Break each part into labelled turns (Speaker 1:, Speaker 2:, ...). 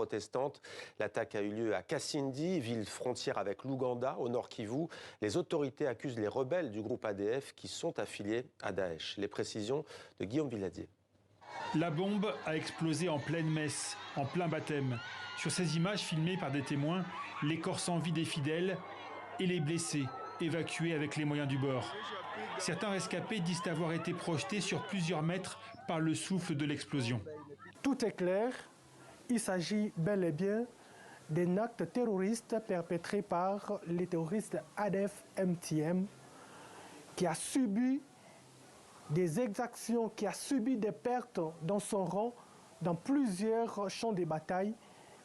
Speaker 1: protestantes. L'attaque a eu lieu à Kasindi, ville frontière avec l'Ouganda, au nord Kivu. Les autorités accusent les rebelles du groupe ADF qui sont affiliés à Daesh. Les précisions de Guillaume Villadier.
Speaker 2: La bombe a explosé en pleine messe, en plein baptême. Sur ces images filmées par des témoins, les corps sans vie des fidèles et les blessés, évacués avec les moyens du bord. Certains rescapés disent avoir été projetés sur plusieurs mètres par le souffle de l'explosion.
Speaker 3: Tout est clair, il s'agit bel et bien d'un acte terroriste perpétré par les terroristes ADF-MTM qui a subi des exactions, qui a subi des pertes dans son rang dans plusieurs champs de bataille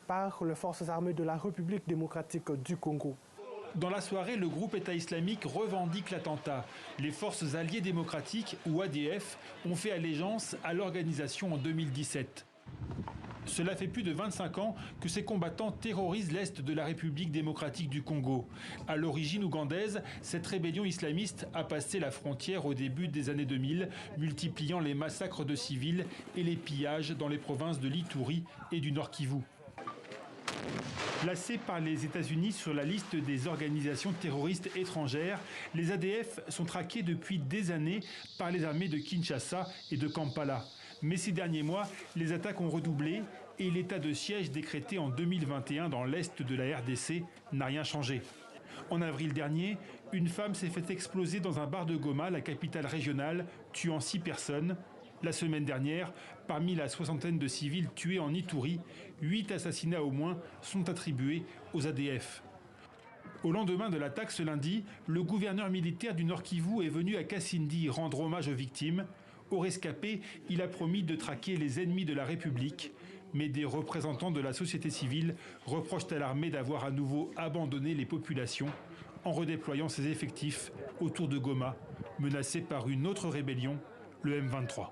Speaker 3: par les forces armées de la République démocratique du Congo.
Speaker 2: Dans la soirée, le groupe État islamique revendique l'attentat. Les forces alliées démocratiques, ou ADF, ont fait allégeance à l'organisation en 2017. Cela fait plus de 25 ans que ces combattants terrorisent l'Est de la République démocratique du Congo. À l'origine ougandaise, cette rébellion islamiste a passé la frontière au début des années 2000, multipliant les massacres de civils et les pillages dans les provinces de l'Ituri et du Nord Kivu. Placés par les États-Unis sur la liste des organisations terroristes étrangères, les ADF sont traqués depuis des années par les armées de Kinshasa et de Kampala. Mais ces derniers mois, les attaques ont redoublé et l'état de siège décrété en 2021 dans l'est de la RDC n'a rien changé. En avril dernier, une femme s'est fait exploser dans un bar de Goma, la capitale régionale, tuant 6 personnes. La semaine dernière, parmi la soixantaine de civils tués en Ituri, 8 assassinats au moins sont attribués aux ADF. Au lendemain de l'attaque ce lundi, le gouverneur militaire du Nord Kivu est venu à Kasindi rendre hommage aux victimes. Aux rescapés, il a promis de traquer les ennemis de la République. Mais des représentants de la société civile reprochent à l'armée d'avoir à nouveau abandonné les populations en redéployant ses effectifs autour de Goma, menacés par une autre rébellion, le M23.